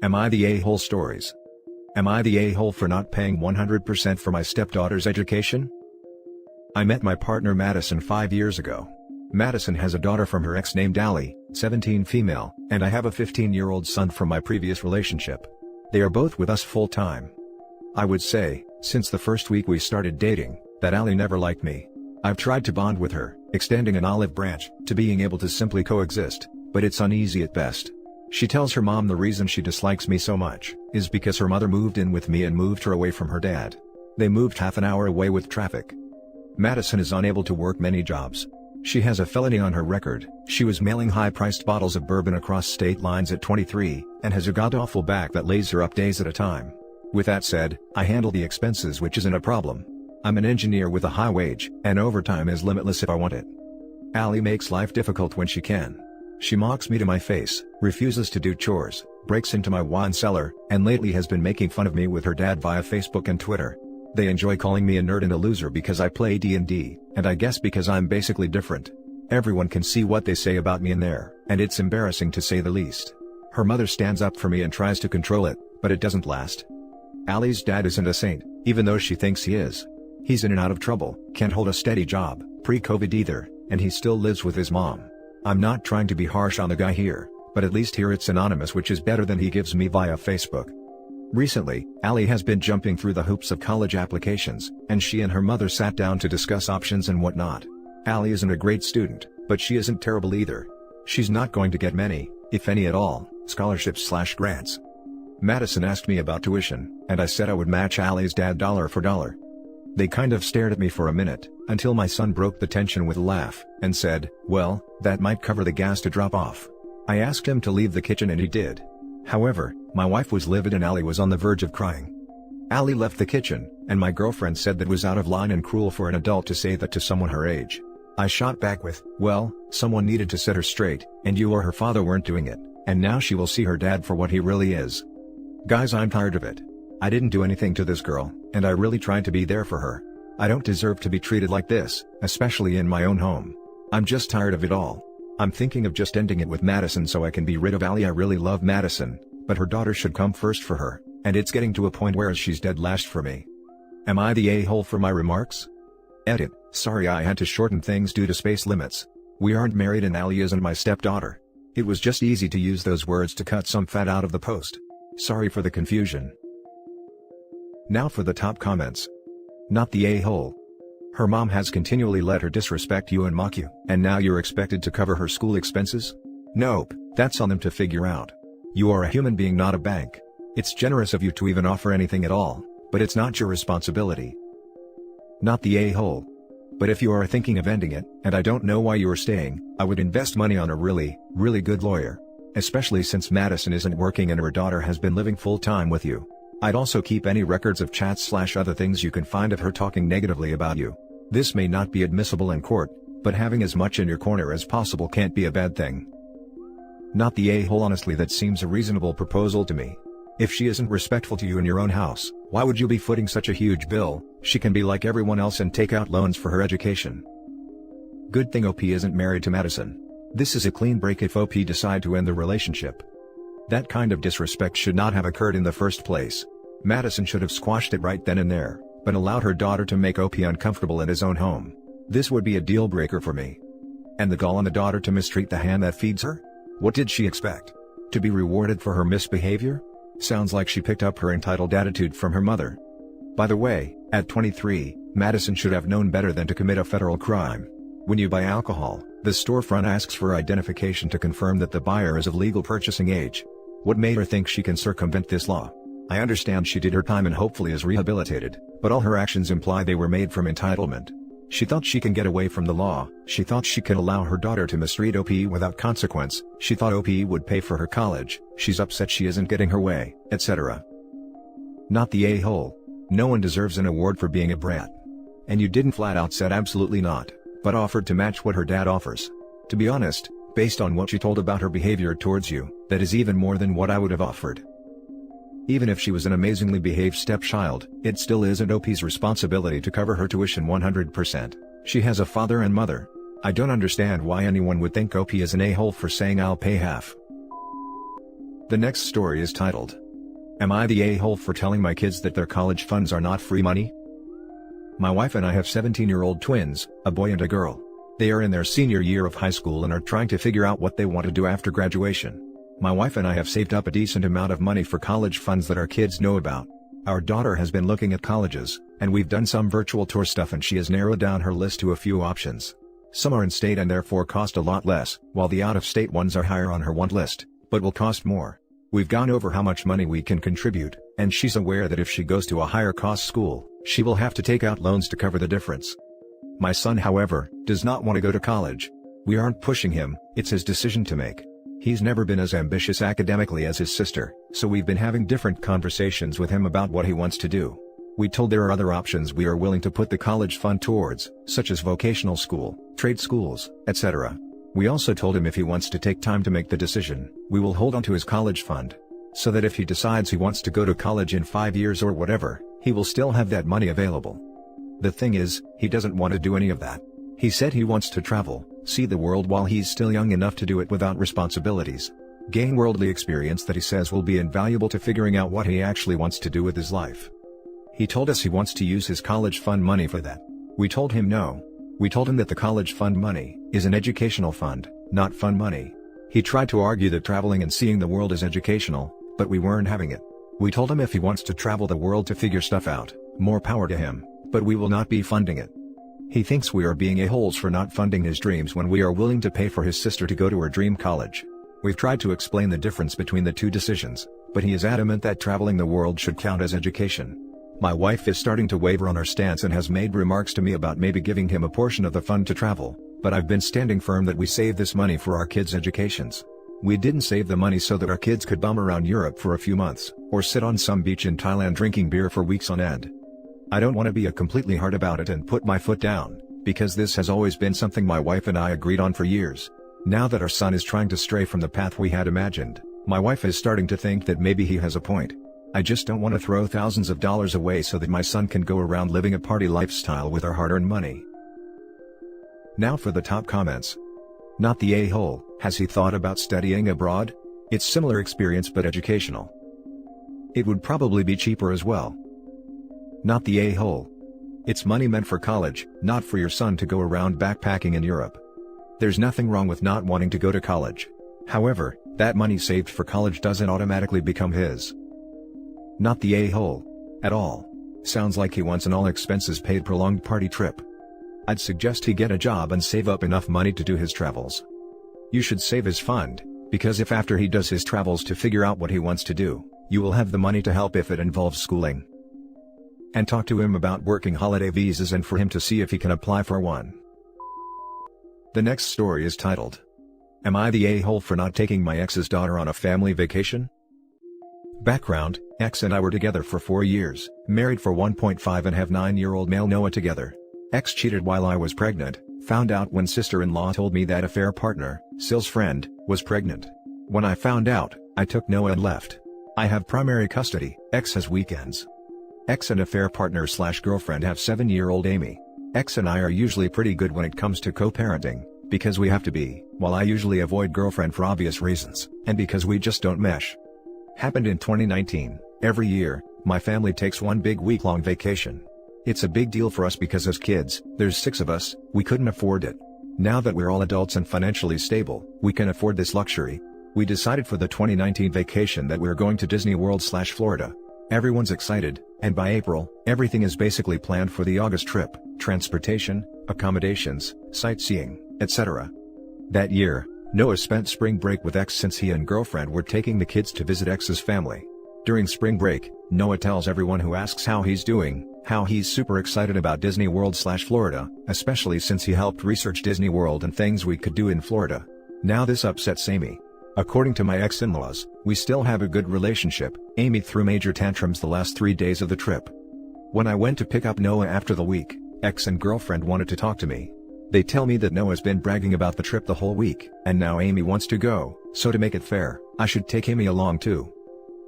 Am I the a-hole stories? Am I the a-hole for not paying 100% for my stepdaughter's education? I met my partner Madison 5 years ago. Madison has a daughter from her ex named Allie, 17 female, and I have a 15-year-old son from my previous relationship. They are both with us full-time. I would say, since the first week we started dating, that Allie never liked me. I've tried to bond with her, extending an olive branch, to being able to simply coexist, but it's uneasy at best. She tells her mom the reason she dislikes me so much, is because her mother moved in with me and moved her away from her dad. They moved half an hour away with traffic. Madison is unable to work many jobs. She has a felony on her record, she was mailing high-priced bottles of bourbon across state lines at 23, and has a god-awful back that lays her up days at a time. With that said, I handle the expenses, which isn't a problem. I'm an engineer with a high wage, and overtime is limitless if I want it. Allie makes life difficult when she can. She mocks me to my face, refuses to do chores, breaks into my wine cellar, and lately has been making fun of me with her dad via Facebook and Twitter. They enjoy calling me a nerd and a loser because I play D&D, and I guess because I'm basically different. Everyone can see what they say about me in there, and it's embarrassing to say the least. Her mother stands up for me and tries to control it, but it doesn't last. Allie's dad isn't a saint, even though she thinks he is. He's in and out of trouble, can't hold a steady job, pre-COVID either, and he still lives with his mom. I'm not trying to be harsh on the guy here, but at least here it's anonymous, which is better than he gives me via Facebook. Recently, Allie has been jumping through the hoops of college applications, and she and her mother sat down to discuss options and whatnot. Allie isn't a great student, but she isn't terrible either. She's not going to get many, if any at all, scholarships/grants. Madison asked me about tuition, and I said I would match Allie's dad dollar for dollar. They kind of stared at me for a minute, until my son broke the tension with a laugh, and said, "Well, that might cover the gas to drop off." I asked him to leave the kitchen and he did. However, my wife was livid and Allie was on the verge of crying. Allie left the kitchen, and my girlfriend said that was out of line and cruel for an adult to say that to someone her age. I shot back with, "Well, someone needed to set her straight, and you or her father weren't doing it, and now she will see her dad for what he really is." Guys, I'm tired of it. I didn't do anything to this girl, and I really tried to be there for her. I don't deserve to be treated like this, especially in my own home. I'm just tired of it all. I'm thinking of just ending it with Madison so I can be rid of Allie. I really love Madison, but her daughter should come first for her, and it's getting to a point where she's dead last for me. Am I the a-hole for my remarks? Edit, sorry I had to shorten things due to space limits. We aren't married and Allie isn't my stepdaughter. It was just easy to use those words to cut some fat out of the post. Sorry for the confusion. Now for the top comments. Not the a-hole. Her mom has continually let her disrespect you and mock you, and now you're expected to cover her school expenses? Nope, that's on them to figure out. You are a human being, not a bank. It's generous of you to even offer anything at all, but it's not your responsibility. Not the a-hole. But if you are thinking of ending it, and I don't know why you are staying, I would invest money on a really good lawyer. Especially since Madison isn't working and her daughter has been living full-time with you. I'd also keep any records of chats/other things you can find of her talking negatively about you. This may not be admissible in court, but having as much in your corner as possible can't be a bad thing. Not the a-hole. Honestly, that seems a reasonable proposal to me. If she isn't respectful to you in your own house, why would you be footing such a huge bill? She can be like everyone else and take out loans for her education. Good thing OP isn't married to Madison. This is a clean break if OP decide to end the relationship. That kind of disrespect should not have occurred in the first place. Madison should have squashed it right then and there, but allowed her daughter to make OP uncomfortable in his own home. This would be a deal breaker for me. And the gall on the daughter to mistreat the hand that feeds her? What did she expect? To be rewarded for her misbehavior? Sounds like she picked up her entitled attitude from her mother. By the way, at 23, Madison should have known better than to commit a federal crime. When you buy alcohol, the storefront asks for identification to confirm that the buyer is of legal purchasing age. What made her think she can circumvent this law? I understand she did her time and hopefully is rehabilitated, but all her actions imply they were made from entitlement. She thought she can get away from the law, she thought she could allow her daughter to mistreat OP without consequence, she thought OP would pay for her college, she's upset she isn't getting her way, etc. Not the a-hole. No one deserves an award for being a brat. And you didn't flat out said absolutely not, but offered to match what her dad offers. To be honest, based on what she told about her behavior towards you, that is even more than what I would have offered. Even if she was an amazingly behaved stepchild, it still isn't OP's responsibility to cover her tuition 100%. She has a father and mother. I don't understand why anyone would think OP is an a-hole for saying I'll pay half. The next story is titled, Am I the a-hole for telling my kids that their college funds are not free money? My wife and I have 17-year-old twins, a boy and a girl. They are in their senior year of high school and are trying to figure out what they want to do after graduation. My wife and I have saved up a decent amount of money for college funds that our kids know about. Our daughter has been looking at colleges, and we've done some virtual tour stuff, and she has narrowed down her list to a few options. Some are in-state and therefore cost a lot less, while the out-of-state ones are higher on her want list, but will cost more. We've gone over how much money we can contribute, and she's aware that if she goes to a higher-cost school, she will have to take out loans to cover the difference. My son, however, does not want to go to college. We aren't pushing him, it's his decision to make. He's never been as ambitious academically as his sister, so we've been having different conversations with him about what he wants to do. We told there are other options we are willing to put the college fund towards, such as vocational school, trade schools, etc. We also told him if he wants to take time to make the decision, we will hold on to his college fund. So that if he decides he wants to go to college in 5 years or whatever, he will still have that money available. The thing is, he doesn't want to do any of that. He said he wants to travel, see the world while he's still young enough to do it without responsibilities. Gain worldly experience that he says will be invaluable to figuring out what he actually wants to do with his life. He told us he wants to use his college fund money for that. We told him no. We told him that the college fund money is an educational fund, not fun money. He tried to argue that traveling and seeing the world is educational, but we weren't having it. We told him if he wants to travel the world to figure stuff out, more power to him, but we will not be funding it. He thinks we are being a-holes for not funding his dreams when we are willing to pay for his sister to go to her dream college. We've tried to explain the difference between the two decisions, but he is adamant that traveling the world should count as education. My wife is starting to waver on her stance and has made remarks to me about maybe giving him a portion of the fund to travel, but I've been standing firm that we save this money for our kids' educations. We didn't save the money so that our kids could bum around Europe for a few months, or sit on some beach in Thailand drinking beer for weeks on end. I don't want to be a completely hard about it and put my foot down, because this has always been something my wife and I agreed on for years. Now that our son is trying to stray from the path we had imagined, my wife is starting to think that maybe he has a point. I just don't want to throw thousands of dollars away so that my son can go around living a party lifestyle with our hard-earned money. Now for the top comments. Not the a-hole, has he thought about studying abroad? It's similar experience but educational. It would probably be cheaper as well. Not the a-hole. It's money meant for college, not for your son to go around backpacking in Europe. There's nothing wrong with not wanting to go to college. However, that money saved for college doesn't automatically become his. Not the a-hole. At all. Sounds like he wants an all-expenses-paid prolonged party trip. I'd suggest he get a job and save up enough money to do his travels. You should save his fund, because if after he does his travels to figure out what he wants to do, you will have the money to help if it involves schooling. And talk to him about working holiday visas and for him to see if he can apply for one. The next story is titled, Am I the a-hole for not taking my ex's daughter on a family vacation? Background, ex and I were together for 4 years, married for 1.5 and have 9-year-old male Noah together. Ex cheated while I was pregnant, found out when sister-in-law told me that affair partner, Sil's friend, was pregnant. When I found out, I took Noah and left. I have primary custody, ex has weekends. Ex and affair partner/girlfriend have 7-year-old Amy. Ex and I are usually pretty good when it comes to co-parenting, because we have to be, while I usually avoid girlfriend for obvious reasons, and because we just don't mesh. Happened in 2019, every year, my family takes one big week-long vacation. It's a big deal for us because as kids, there's 6 of us, we couldn't afford it. Now that we're all adults and financially stable, we can afford this luxury. We decided for the 2019 vacation that we're going to Disney World/Florida. Everyone's excited, and by April, everything is basically planned for the August trip, transportation, accommodations, sightseeing, etc. That year, Noah spent spring break with ex since he and girlfriend were taking the kids to visit ex's family. During spring break, Noah tells everyone who asks how he's doing, how he's super excited about Disney World/Florida, especially since he helped research Disney World and things we could do in Florida. Now this upsets Amy. According to my ex-in-laws, we still have a good relationship. Amy threw major tantrums the last 3 days of the trip. When I went to pick up Noah after the week, ex and girlfriend wanted to talk to me. They tell me that Noah's been bragging about the trip the whole week, and now Amy wants to go, so to make it fair, I should take Amy along too.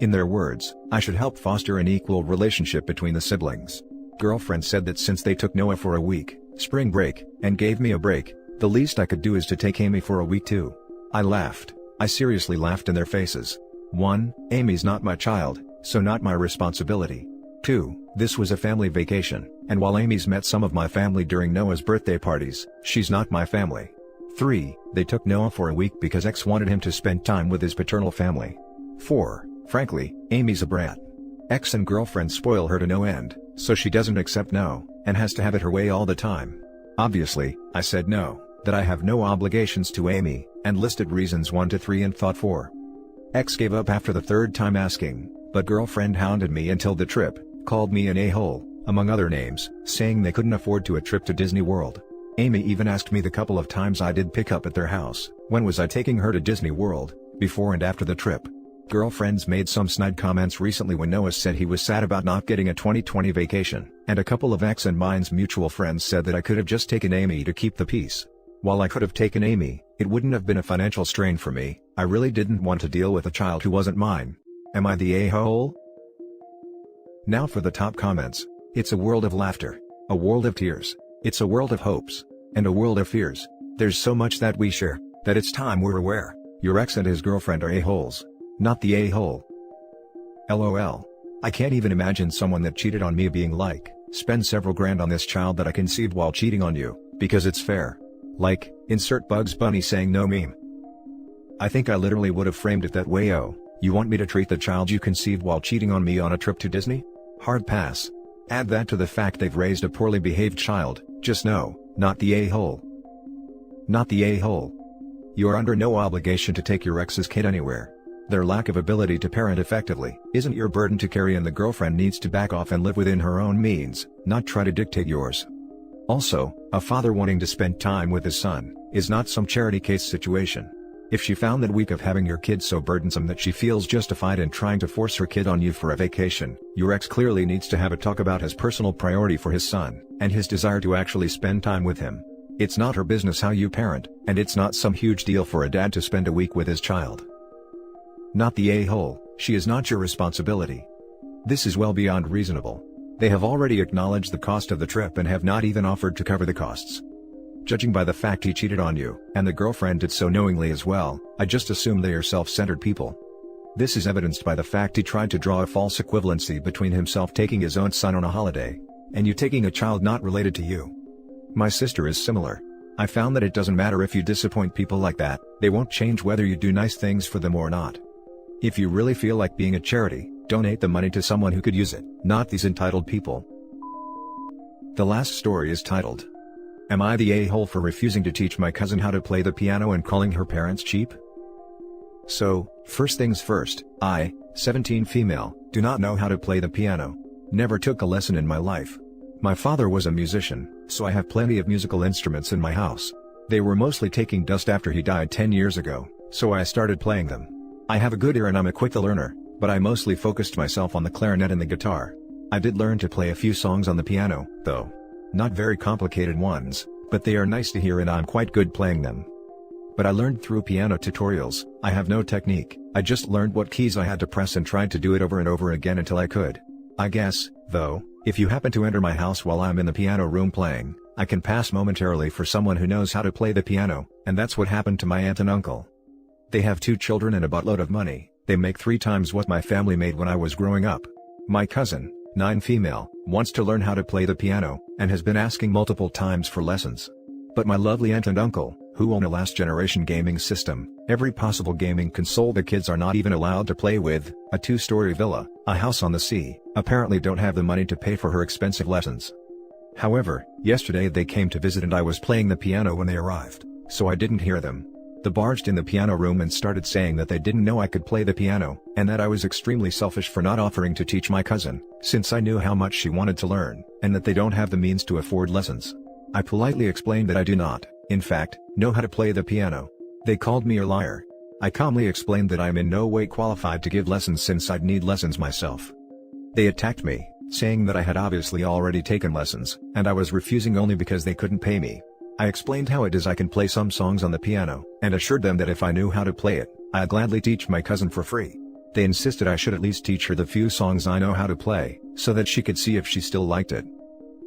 In their words, I should help foster an equal relationship between the siblings. Girlfriend said that since they took Noah for a week, spring break, and gave me a break, the least I could do is to take Amy for a week too. I laughed. I seriously laughed in their faces. 1. Amy's not my child, so not my responsibility. 2. This was a family vacation, and while Amy's met some of my family during Noah's birthday parties, she's not my family. 3. They took Noah for a week because X wanted him to spend time with his paternal family. 4. Frankly, Amy's a brat. Ex and girlfriend spoil her to no end, so she doesn't accept no, and has to have it her way all the time. Obviously, I said no, that I have no obligations to Amy, and listed reasons 1 to 3 and thought 4. Ex gave up after the third time asking, but girlfriend hounded me until the trip, called me an a-hole, among other names, saying they couldn't afford a trip to Disney World. Amy even asked me the couple of times I did pick up at their house, when was I taking her to Disney World, before and after the trip. Girlfriends made some snide comments recently when Noah said he was sad about not getting a 2020 vacation, and a couple of X and mine's mutual friends said that I could have just taken Amy to keep the peace. While I could have taken Amy, it wouldn't have been a financial strain for me. I really didn't want to deal with a child who wasn't mine. Am I the a-hole? Now for the top comments. It's a world of laughter, a world of tears, it's a world of hopes, and a world of fears. There's so much that we share, that it's time we're aware. Your ex and his girlfriend are a-holes. Not the a-hole. LOL. I can't even imagine someone that cheated on me being like, spend several grand on this child that I conceived while cheating on you, because it's fair. Like, insert Bugs Bunny saying no meme. I think I literally would have framed it that way. Oh, you want me to treat the child you conceived while cheating on me on a trip to Disney? Hard pass. Add that to the fact they've raised a poorly behaved child, just no, not the a-hole. Not the a-hole. You're under no obligation to take your ex's kid anywhere. Their lack of ability to parent effectively isn't your burden to carry, and the girlfriend needs to back off and live within her own means, not try to dictate yours. Also, a father wanting to spend time with his son is not some charity case situation. If she found that week of having your kid so burdensome that she feels justified in trying to force her kid on you for a vacation, your ex clearly needs to have a talk about his personal priority for his son, and his desire to actually spend time with him. It's not her business how you parent, and it's not some huge deal for a dad to spend a week with his child. Not the a-hole, she is not your responsibility. This is well beyond reasonable. They have already acknowledged the cost of the trip and have not even offered to cover the costs. Judging by the fact he cheated on you, and the girlfriend did so knowingly as well, I just assume they are self-centered people. This is evidenced by the fact he tried to draw a false equivalency between himself taking his own son on a holiday, and you taking a child not related to you. My sister is similar. I found that it doesn't matter if you disappoint people like that, they won't change whether you do nice things for them or not. If you really feel like being a charity, donate the money to someone who could use it, not these entitled people. The last story is titled, Am I the a-hole for refusing to teach my cousin how to play the piano and calling her parents cheap? So, first things first, I, 17 female, do not know how to play the piano. Never took a lesson in my life. My father was a musician, so I have plenty of musical instruments in my house. They were mostly taking dust after he died 10 years ago, so I started playing them. I have a good ear and I'm a quick learner, but I mostly focused myself on the clarinet and the guitar. I did learn to play a few songs on the piano, though. Not very complicated ones, but they are nice to hear and I'm quite good playing them. But I learned through piano tutorials. I have no technique, I just learned what keys I had to press and tried to do it over and over again until I could. I guess, though, if you happen to enter my house while I'm in the piano room playing, I can pass momentarily for someone who knows how to play the piano, and that's what happened to my aunt and uncle. They have 2 children and a buttload of money. They make 3 times what my family made when I was growing up. My cousin, 9 female, wants to learn how to play the piano, and has been asking multiple times for lessons. But my lovely aunt and uncle, who own a last-generation gaming system, every possible gaming console the kids are not even allowed to play with, a 2-story villa, a house on the sea, apparently don't have the money to pay for her expensive lessons. However, yesterday they came to visit and I was playing the piano when they arrived, so I didn't hear them. They barged in the piano room and started saying that they didn't know I could play the piano, and that I was extremely selfish for not offering to teach my cousin, since I knew how much she wanted to learn, and that they don't have the means to afford lessons. I politely explained that I do not, in fact, know how to play the piano. They called me a liar. I calmly explained that I am in no way qualified to give lessons since I'd need lessons myself. They attacked me, saying that I had obviously already taken lessons, and I was refusing only because they couldn't pay me. I explained how it is I can play some songs on the piano, and assured them that if I knew how to play it, I'd gladly teach my cousin for free. They insisted I should at least teach her the few songs I know how to play, so that she could see if she still liked it.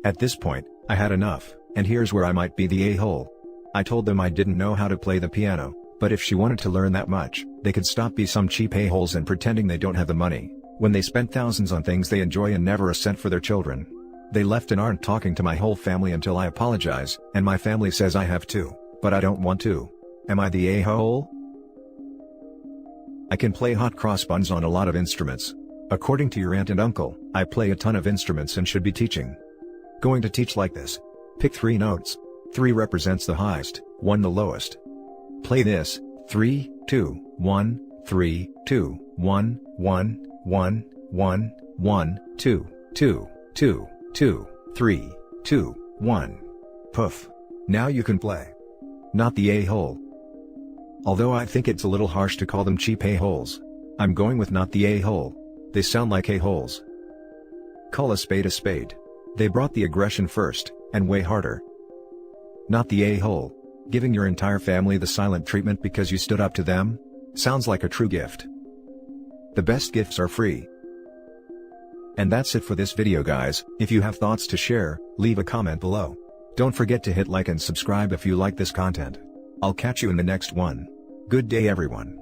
At this point, I had enough, and here's where I might be the a-hole. I told them I didn't know how to play the piano, But if she wanted to learn that much, they could stop being some cheap a-holes and pretending they don't have the money, when they spent thousands on things they enjoy and never a cent for their children. They left and aren't talking to my whole family until I apologize, and my family says I have to, but I don't want to. Am I the a-hole? I can play hot cross buns on a lot of instruments. According to your aunt and uncle, I play a ton of instruments and should be teaching. Going to teach like this. Pick 3 notes. 3 represents the highest, 1 the lowest. Play this: 3, 2, 1, 3, 2, 1, 1, 1, 1, 1, 2, 2, 2, 2, 3, 2, 1. Poof. Now you can play. Not the a-hole. Although I think it's a little harsh to call them cheap a-holes. I'm going with not the a-hole. They sound like a-holes. Call a spade. They brought the aggression first, and way harder. Not the a-hole. Giving your entire family the silent treatment because you stood up to them? Sounds like a true gift. The best gifts are free. And that's it for this video, guys. If you have thoughts to share, leave a comment below. Don't forget to hit like and subscribe if you like this content. I'll catch you in the next one. Good day, everyone.